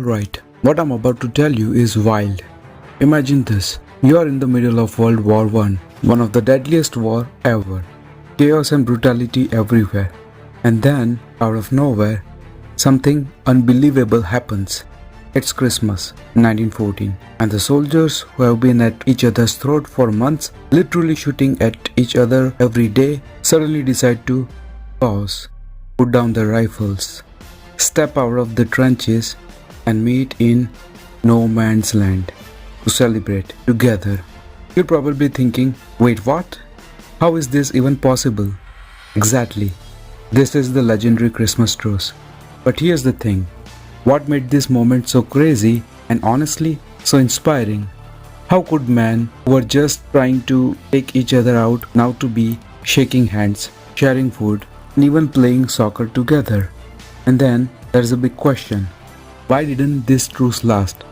Alright, what I'm about to tell you is wild. Imagine this. You are in the middle of World War I, one of the deadliest war ever. Chaos and brutality everywhere. And then, out of nowhere, something unbelievable happens. It's Christmas, 1914, and the soldiers who have been at each other's throat for months, literally shooting at each other every day, suddenly decide to pause, put down their rifles, step out of the trenches, and meet in no man's land to celebrate together. You're probably thinking, wait, what? How is this even possible? Exactly. This is the legendary Christmas truce. But here's the thing. What made this moment so crazy and honestly so inspiring? How could men who were just trying to take each other out now to be shaking hands, sharing food, and even playing soccer together? And then there's a big question. Why didn't this truce last?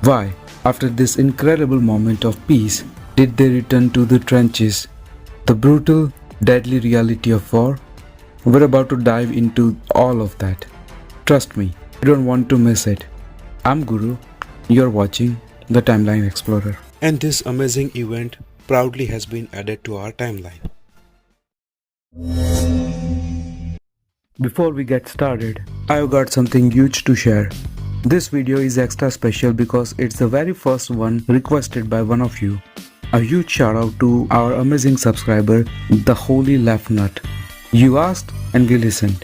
Why, after this incredible moment of peace, did they return to the trenches? The brutal, deadly reality of war? We're about to dive into all of that. Trust me, you don't want to miss it. I'm Guru, you're watching the Timeline Explorer. And this amazing event proudly has been added to our timeline. Before we get started, I've got something huge to share. This video is extra special because it's the very first one requested by one of you. A huge shout out to our amazing subscriber, the Holy Left Nut. You asked and we listened.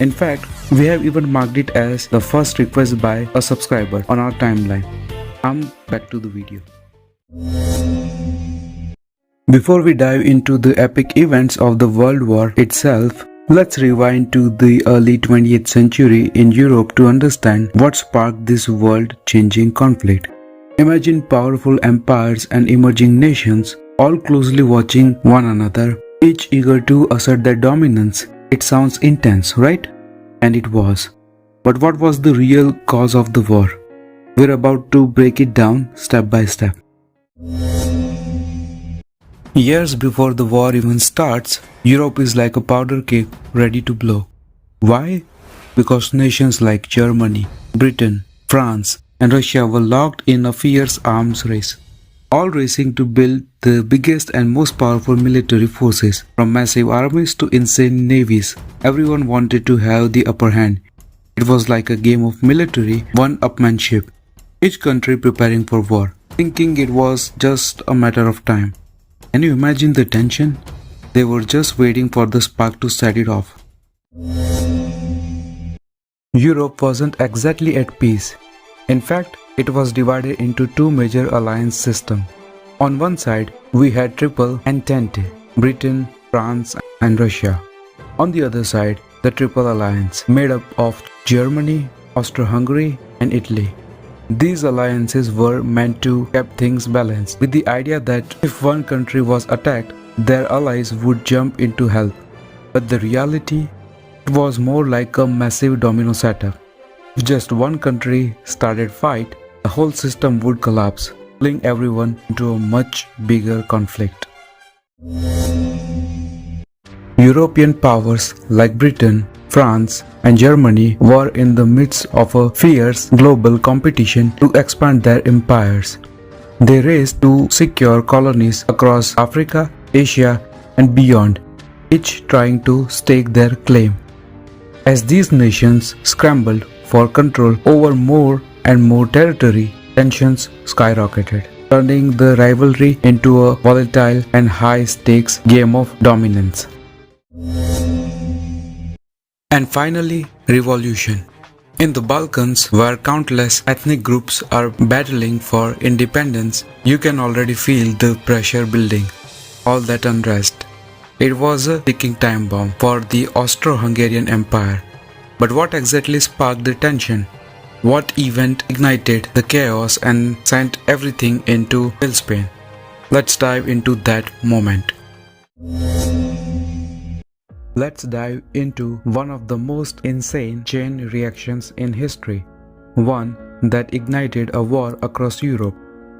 In fact, we have even marked it as the first request by a subscriber on our timeline. Back to the video. Before we dive into the epic events of the World War itself, let's rewind to the early 20th century in Europe to understand what sparked this world-changing conflict. Imagine powerful empires and emerging nations all closely watching one another, each eager to assert their dominance. It sounds intense, right? And it was. But what was the real cause of the war? We're about to break it down step by step. Years before the war even starts, Europe is like a powder keg ready to blow. Why? Because nations like Germany, Britain, France, and Russia were locked in a fierce arms race, all racing to build the biggest and most powerful military forces. From massive armies to insane navies, everyone wanted to have the upper hand. It was like a game of military one-upmanship, each country preparing for war, thinking it was just a matter of time. Can you imagine the tension? They were just waiting for the spark to set it off. Europe wasn't exactly at peace. In fact, it was divided into two major alliance systems. On one side, we had Triple Entente, Britain, France, and Russia. On the other side, the Triple Alliance, made up of Germany, Austro-Hungary, and Italy. These alliances were meant to keep things balanced, with the idea that if one country was attacked, their allies would jump in to help. But the reality, it was more like a massive domino setup. If just one country started fight, the whole system would collapse, pulling everyone into a much bigger conflict. European powers like Britain, France, and Germany were in the midst of a fierce global competition to expand their empires. They raced to secure colonies across Africa, Asia, and beyond, each trying to stake their claim. As these nations scrambled for control over more and more territory, tensions skyrocketed, turning the rivalry into a volatile and high-stakes game of dominance. And finally, revolution. In the Balkans, where countless ethnic groups are battling for independence, you can already feel the pressure building, all that unrest. It was a ticking time bomb for the Austro-Hungarian Empire. But what exactly sparked the tension? What event ignited the chaos and sent everything into tailspin? Let's dive into that moment. Let's dive into one of the most insane chain reactions in history, one that ignited a war across Europe.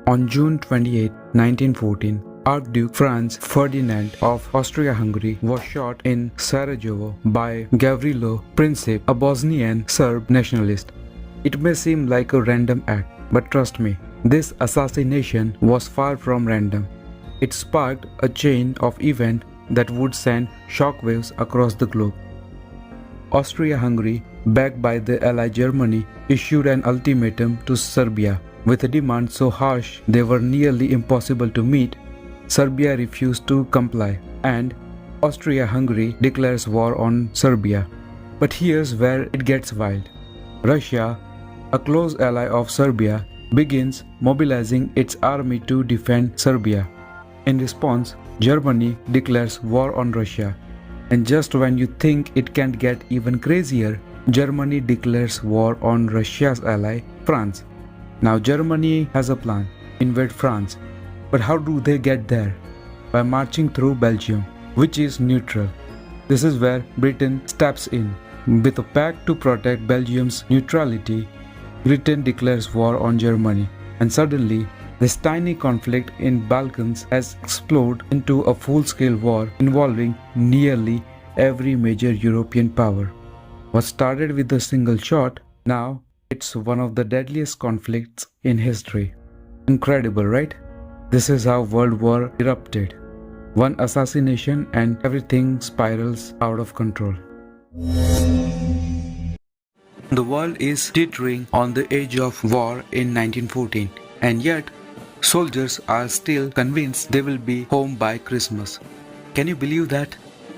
On June 28, 1914, Archduke Franz Ferdinand of Austria-Hungary was shot in Sarajevo by Gavrilo Princip, a Bosnian Serb nationalist. It may seem like a random act, but trust me, this assassination was far from random. It sparked a chain of events that would send shockwaves across the globe. Austria-Hungary, backed by the ally Germany, issued an ultimatum to Serbia with a demand so harsh they were nearly impossible to meet. Serbia refused to comply, and Austria-Hungary declares war on Serbia. But here's where it gets wild. Russia, a close ally of Serbia, begins mobilizing its army to defend Serbia. In response, Germany declares war on Russia. And just when you think it can't get even crazier, Germany declares war on Russia's ally, France. Now Germany has a plan: invade France. But how do they get there? By marching through Belgium, which is neutral. This is where Britain steps in. With a pact to protect Belgium's neutrality, Britain declares war on Germany, and suddenly this tiny conflict in Balkans has exploded into a full-scale war involving nearly every major European power. What started with a single shot, now it's one of the deadliest conflicts in history. Incredible, right? This is how World War erupted. One assassination and everything spirals out of control. The world is teetering on the edge of war in 1914, and yet soldiers are still convinced they will be home by Christmas. Can you believe that?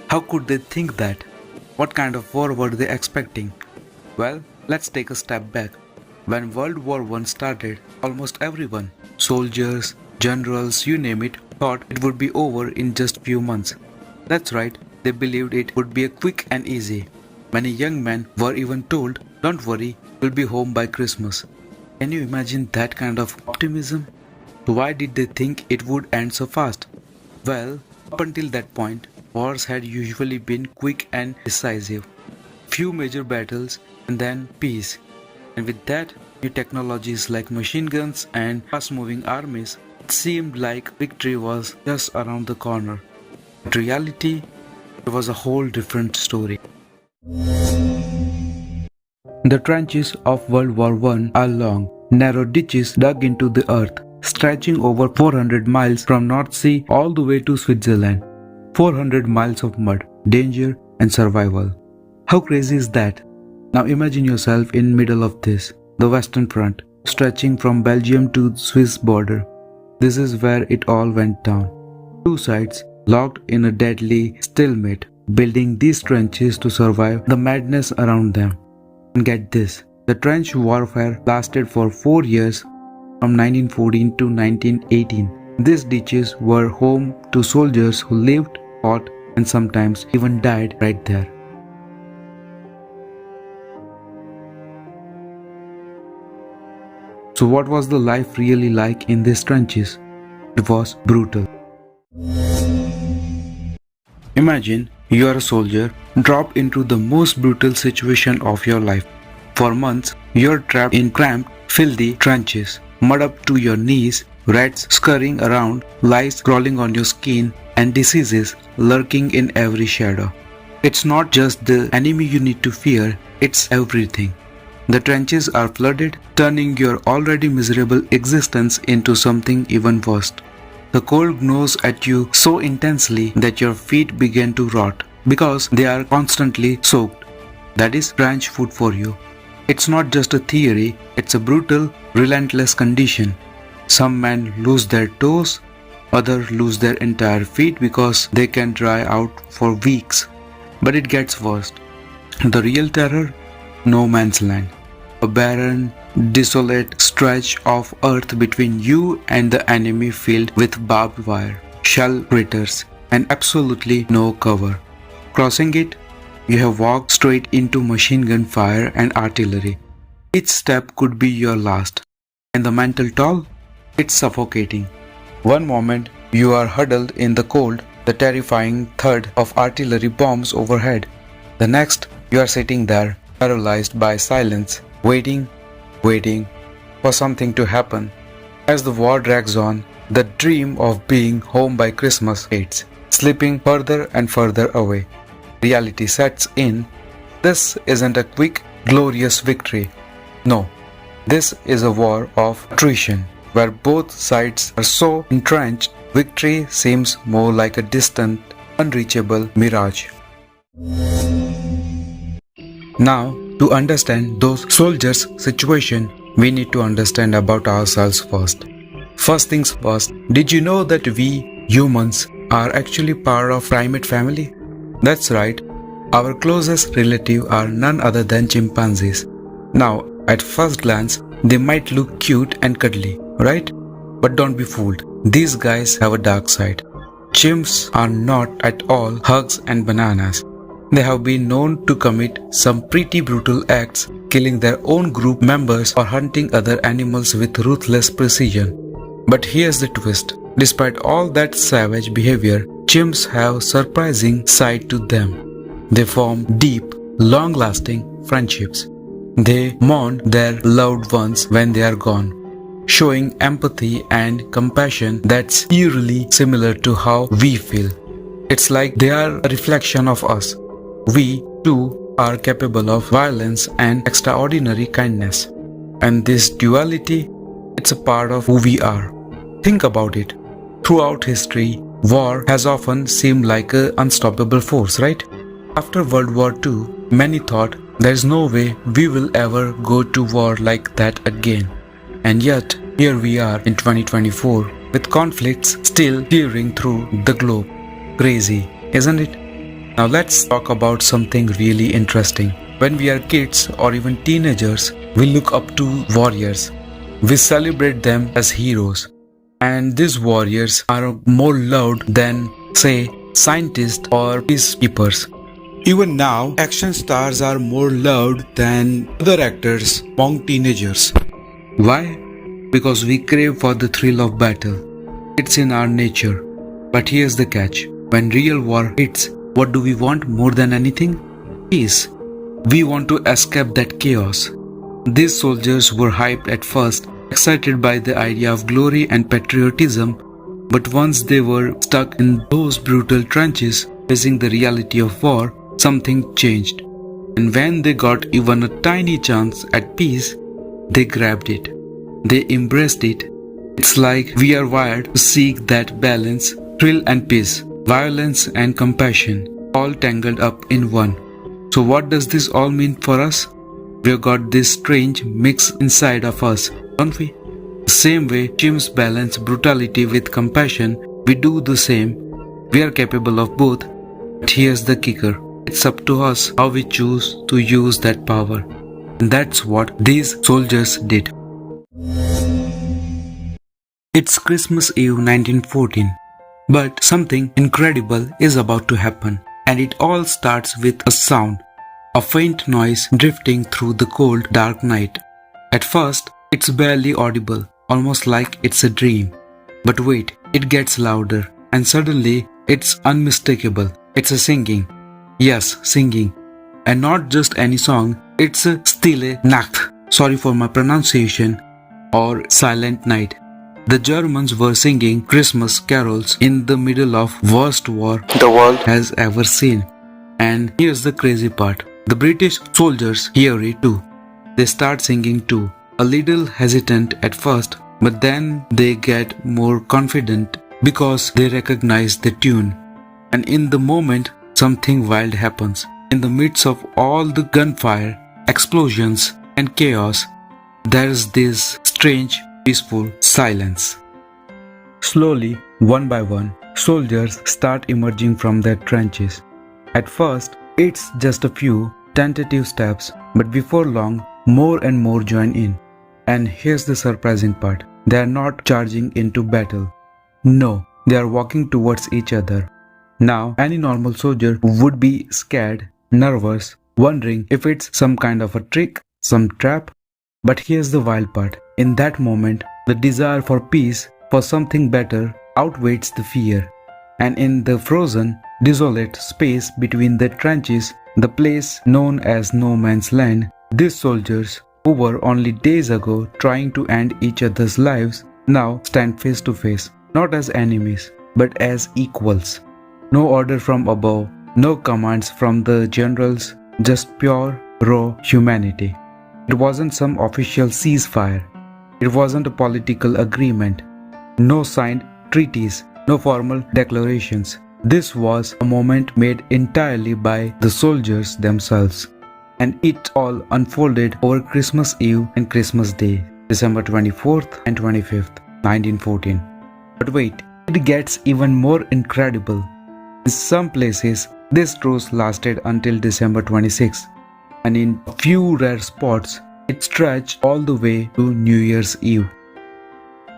How could they think that? What kind of war were they expecting? Well, let's take a step back. When World War I started, almost everyone, soldiers, generals, you name it, thought it would be over in just few months. That's right, they believed it would be quick and easy. Many young men were even told, "Don't worry, we'll be home by Christmas." Can you imagine that kind of optimism? Why did they think it would end so fast? Well, up until that point, wars had usually been quick and decisive. Few major battles and then peace. And with that, new technologies like machine guns and fast-moving armies, it seemed like victory was just around the corner. But reality, it was a whole different story. The trenches of World War I are long, narrow ditches dug into the earth, stretching over 400 miles from North Sea all the way to Switzerland. 400 miles of mud, danger and survival. How crazy is that? Now imagine yourself in middle of this, the Western Front, stretching from Belgium to Swiss border. This is where it all went down. Two sides locked in a deadly stalemate, building these trenches to survive the madness around them. And get this, the trench warfare lasted for 4 years from 1914 to 1918. These ditches were home to soldiers who lived, fought, and sometimes even died right there. So what was the life really like in these trenches? It was brutal. Imagine you are a soldier, dropped into the most brutal situation of your life. For months, you are trapped in cramped, filthy trenches, mud up to your knees, rats scurrying around, lice crawling on your skin, and diseases lurking in every shadow. It's not just the enemy you need to fear, it's everything. The trenches are flooded, turning your already miserable existence into something even worse. The cold gnaws at you so intensely that your feet begin to rot because they are constantly soaked. That is trench food for you. It's not just a theory, it's a brutal, relentless condition. Some men lose their toes, others lose their entire feet because they can dry out for weeks. But it gets worse. The real terror? No man's land. A barren, desolate stretch of earth between you and the enemy filled with barbed wire, shell critters, and absolutely no cover. Crossing it, you have walked straight into machine gun fire and artillery. Each step could be your last. And the mental toll? It's suffocating. One moment, you are huddled in the cold, the terrifying thud of artillery bombs overhead. The next, you are sitting there, paralyzed by silence, waiting for something to happen. As the war drags on, the dream of being home by Christmas fades, slipping further and further away. Reality sets in. This isn't a quick, glorious victory. No, this is a war of attrition, where both sides are so entrenched, victory seems more like a distant, unreachable mirage. Now, to understand those soldiers' situation, we need to understand about ourselves first. First things first, did you know that we humans are actually part of primate family? That's right. Our closest relative are none other than chimpanzees. Now, at first glance, they might look cute and cuddly, right? But don't be fooled. These guys have a dark side. Chimps are not at all hugs and bananas. They have been known to commit some pretty brutal acts, killing their own group members or hunting other animals with ruthless precision. But here's the twist. Despite all that savage behavior, chimps have surprising side to them. They form deep, long-lasting friendships. They mourn their loved ones when they are gone, showing empathy and compassion that's eerily similar to how we feel. It's like they are a reflection of us. We, too, are capable of violence and extraordinary kindness. And this duality, it's a part of who we are. Think about it. Throughout history, war has often seemed like an unstoppable force, right? After World War II, many thought there's no way we will ever go to war like that again. And yet, here we are in 2024 with conflicts still tearing through the globe. Crazy, isn't it? Now let's talk about something really interesting. When we are kids or even teenagers, we look up to warriors. We celebrate them as heroes. And these warriors are more loved than, say, scientists or peacekeepers. Even now, action stars are more loved than other actors among teenagers. Why? Because we crave for the thrill of battle. It's in our nature. But here's the catch. When real war hits, what do we want more than anything? Peace. We want to escape that chaos. These soldiers were hyped at first, excited by the idea of glory and patriotism, but once they were stuck in those brutal trenches, facing the reality of war, something changed. And when they got even a tiny chance at peace, they grabbed it. They embraced it. It's like we are wired to seek that balance, thrill and peace, violence and compassion, all tangled up in one. So what does this all mean for us? We've got this strange mix inside of us, don't we? The same way chimps balance brutality with compassion, we do the same. We are capable of both. But here's the kicker. It's up to us how we choose to use that power. And that's what these soldiers did. It's Christmas Eve 1914. But something incredible is about to happen. And it all starts with a sound. A faint noise drifting through the cold, dark night. At first, it's barely audible, almost like it's a dream. But wait, it gets louder, and suddenly it's unmistakable. It's a singing. Yes, singing. And not just any song, it's a Stille Nacht. Sorry for my pronunciation. Or Silent Night. The Germans were singing Christmas carols in the middle of worst war the world has ever seen. And here's the crazy part. The British soldiers hear it too. They start singing too. A little hesitant at first, but then they get more confident because they recognize the tune. And in the moment, something wild happens. In the midst of all the gunfire, explosions, and chaos, there's this strange, peaceful silence. Slowly, one by one, soldiers start emerging from their trenches. At first, it's just a few tentative steps, but before long, more and more join in. And here's the surprising part. They are not charging into battle. No, they are walking towards each other. Now, any normal soldier would be scared, nervous, wondering if it's some kind of a trick, some trap. But here's the wild part. In that moment, the desire for peace, for something better, outweighs the fear. And in the frozen, desolate space between the trenches, the place known as no man's land, these soldiers, who were only days ago trying to end each other's lives, now stand face to face, not as enemies, but as equals. No order from above, no commands from the generals, just pure, raw humanity. It wasn't some official ceasefire. It wasn't a political agreement. No signed treaties, no formal declarations. This was a moment made entirely by the soldiers themselves. And it all unfolded over Christmas Eve and Christmas Day, December 24th and 25th, 1914. But wait, it gets even more incredible. In some places, this truce lasted until December 26th, and in a few rare spots, it stretched all the way to New Year's Eve.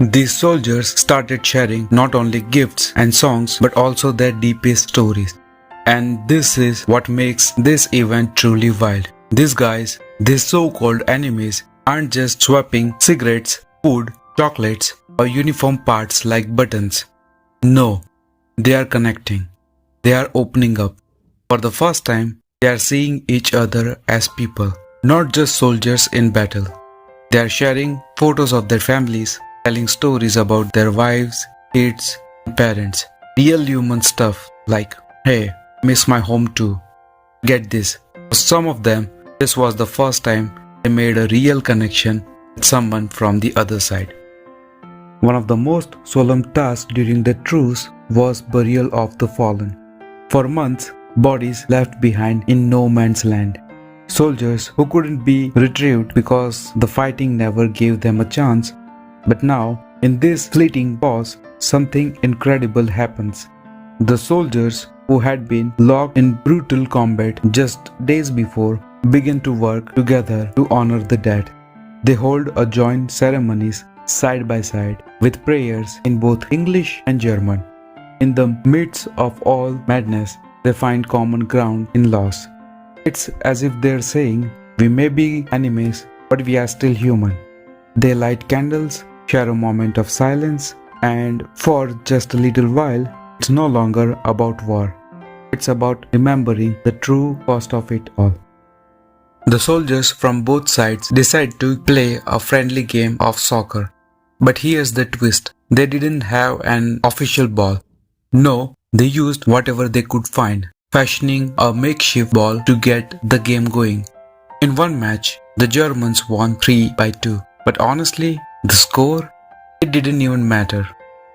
These soldiers started sharing not only gifts and songs but also their deepest stories. And this is what makes this event truly wild. These guys, these so-called enemies, aren't just swapping cigarettes, food, chocolates, or uniform parts like buttons. No, they are connecting. They are opening up. For the first time, they are seeing each other as people, not just soldiers in battle. They are sharing photos of their families, telling stories about their wives, kids, and parents. Real human stuff like, hey, miss my home too. Get this, for some of them, this was the first time they made a real connection with someone from the other side. One of the most solemn tasks during the truce was burial of the fallen. For months, bodies left behind in no man's land. Soldiers who couldn't be retrieved because the fighting never gave them a chance. But now, in this fleeting pause, something incredible happens. The soldiers who had been locked in brutal combat just days before begin to work together to honor the dead. They hold a joint ceremonies side by side with prayers in both English and German. In the midst of all madness, they find common ground in loss. It's as if they're saying, we may be enemies, but we are still human. They light candles, share a moment of silence, and for just a little while, it's no longer about war. It's about remembering the true cost of it all. The soldiers from both sides decide to play a friendly game of soccer. But here's the twist. They didn't have an official ball. No, they used whatever they could find, fashioning a makeshift ball to get the game going. In one match, the Germans won 3-2. But honestly, the score? It didn't even matter.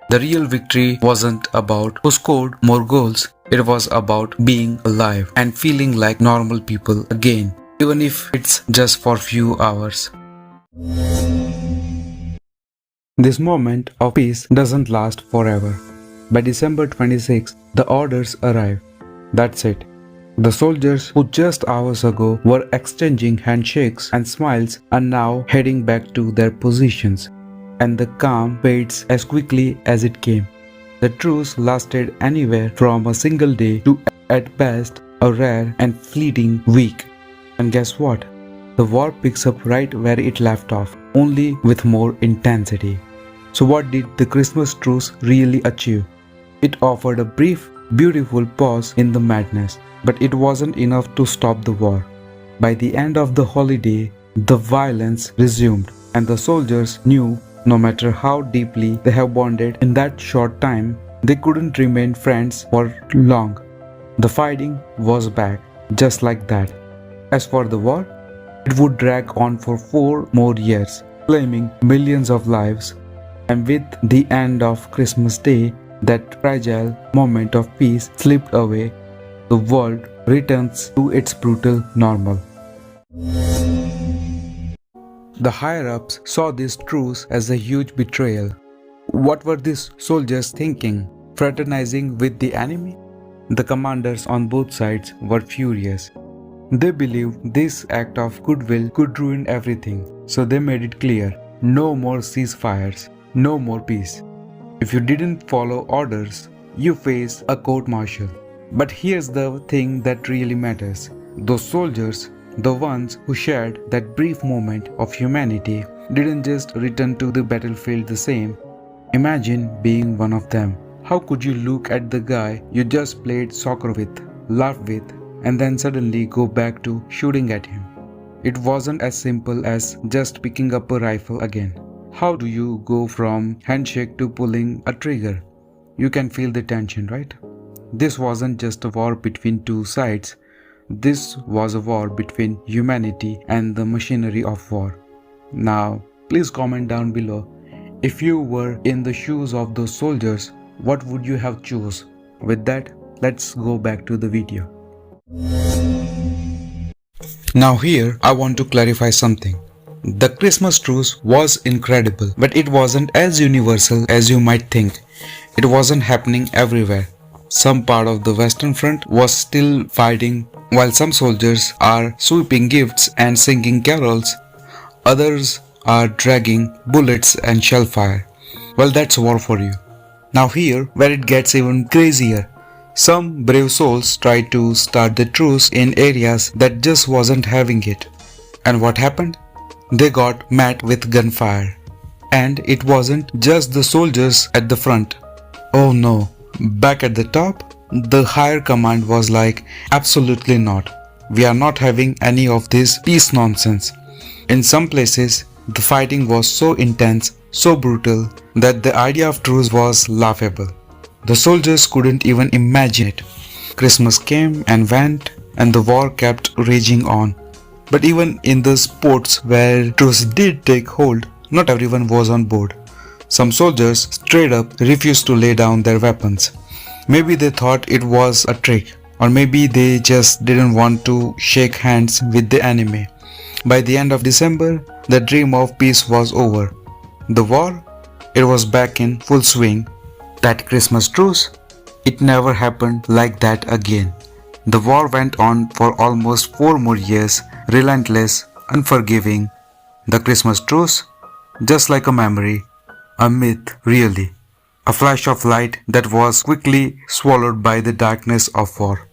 The real victory wasn't about who scored more goals. It was about being alive and feeling like normal people again, even if it's just for few hours. This moment of peace doesn't last forever. By December 26, the orders arrive. That's it. The soldiers who just hours ago were exchanging handshakes and smiles are now heading back to their positions, and the calm fades as quickly as it came. The truce lasted anywhere from a single day to, at best, a rare and fleeting week. And guess what? The war picks up right where it left off, only with more intensity. So what did the Christmas truce really achieve? It offered a brief, beautiful pause in the madness, but it wasn't enough to stop the war. By the end of the holiday, the violence resumed, and the soldiers knew no matter how deeply they have bonded in that short time, they couldn't remain friends for long. The fighting was back, just like that. As for the war, it would drag on for 4 more years, claiming millions of lives. And with the end of Christmas Day, that fragile moment of peace slipped away. The world returns to its brutal normal. The higher-ups saw this truce as a huge betrayal. What were these soldiers thinking? Fraternizing with the enemy? The commanders on both sides were furious. They believed this act of goodwill could ruin everything, so they made it clear: no more ceasefires, no more peace. If you didn't follow orders, you faced a court-martial. But here's the thing that really matters. Those soldiers, the ones who shared that brief moment of humanity, didn't just return to the battlefield the same. Imagine being one of them. How could you look at the guy you just played soccer with, laughed with, and then suddenly go back to shooting at him? It wasn't as simple as just picking up a rifle again. How do you go from handshake to pulling a trigger? You can feel the tension, right? This wasn't just a war between two sides. This was a war between humanity and the machinery of war. Now, please comment down below. If you were in the shoes of those soldiers, what would you have choose? With that, let's go back to the video. Now here, I want to clarify something. The Christmas truce was incredible, but it wasn't as universal as you might think. It wasn't happening everywhere. Some part of the Western Front was still fighting, while some soldiers are sweeping gifts and singing carols. Others are dragging bullets and shellfire. Well, that's war for you. Now here, where it gets even crazier. Some brave souls tried to start the truce in areas that just wasn't having it. And what happened? They got met with gunfire. And it wasn't just the soldiers at the front. Oh no, back at the top, the higher command was like, absolutely not. We are not having any of this peace nonsense. In some places, the fighting was so intense, so brutal, that the idea of truce was laughable. The soldiers couldn't even imagine it. Christmas came and went, and the war kept raging on. But even in the sports where truce did take hold, not everyone was on board. Some soldiers straight up refused to lay down their weapons. Maybe they thought it was a trick, or maybe they just didn't want to shake hands with the enemy. By the end of December, the dream of peace was over. The war, it was back in full swing. That Christmas truce, it never happened like that again. The war went on for almost 4 more years, relentless, unforgiving. The Christmas truce, just like a memory, a myth really, a flash of light that was quickly swallowed by the darkness of war.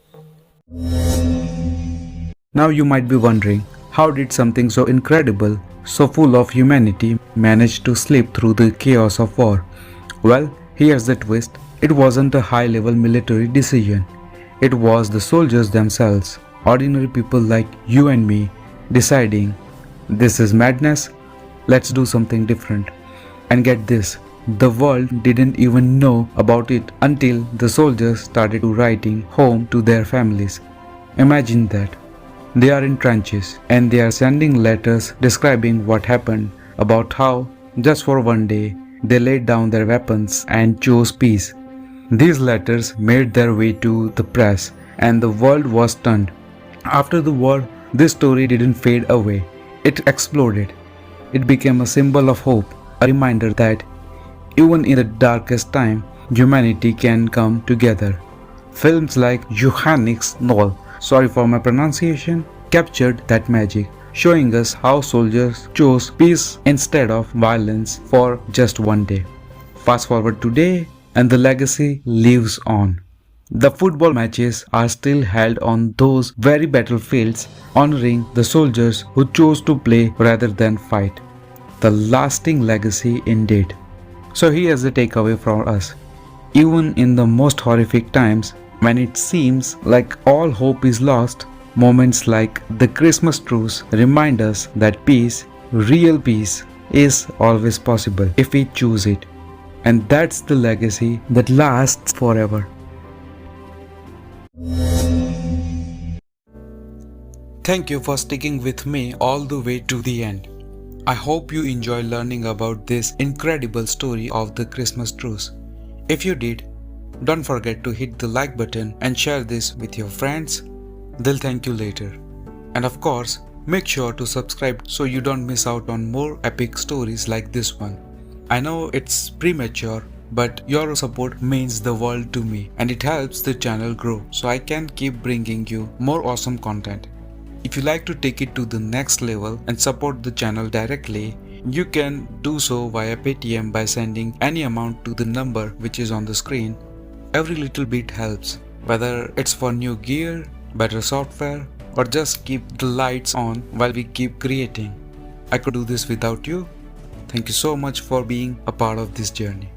Now you might be wondering, how did something so incredible, so full of humanity manage to slip through the chaos of war? Well, here's the twist. It wasn't a high-level military decision. It was the soldiers themselves, ordinary people like you and me, deciding, this is madness, let's do something different. And get this, the world didn't even know about it until the soldiers started writing home to their families. Imagine that. They are in trenches and they are sending letters describing what happened, about how, just for one day, they laid down their weapons and chose peace. These letters made their way to the press and the world was stunned. After the war, this story didn't fade away. It exploded. It became a symbol of hope, a reminder that even in the darkest time, humanity can come together. Films like Johannes Knoll, sorry for my pronunciation, captured that magic, showing us how soldiers chose peace instead of violence for just one day. Fast forward today, and the legacy lives on. The football matches are still held on those very battlefields, honoring the soldiers who chose to play rather than fight. The lasting legacy indeed. So here's the takeaway for us. Even in the most horrific times, when it seems like all hope is lost, moments like the Christmas truce remind us that peace, real peace, is always possible if we choose it. And that's the legacy that lasts forever. Thank you for sticking with me all the way to the end. I hope you enjoy learning about this incredible story of the Christmas truce. If you did, don't forget to hit the like button and share this with your friends. They'll thank you later. And of course, make sure to subscribe so you don't miss out on more epic stories like this one. I know it's premature, but your support means the world to me and it helps the channel grow so I can keep bringing you more awesome content. If you like to take it to the next level and support the channel directly, you can do so via Paytm by sending any amount to the number which is on the screen. Every little bit helps, whether it's for new gear, better software, or just keep the lights on while we keep creating. I could do this without you. Thank you so much for being a part of this journey.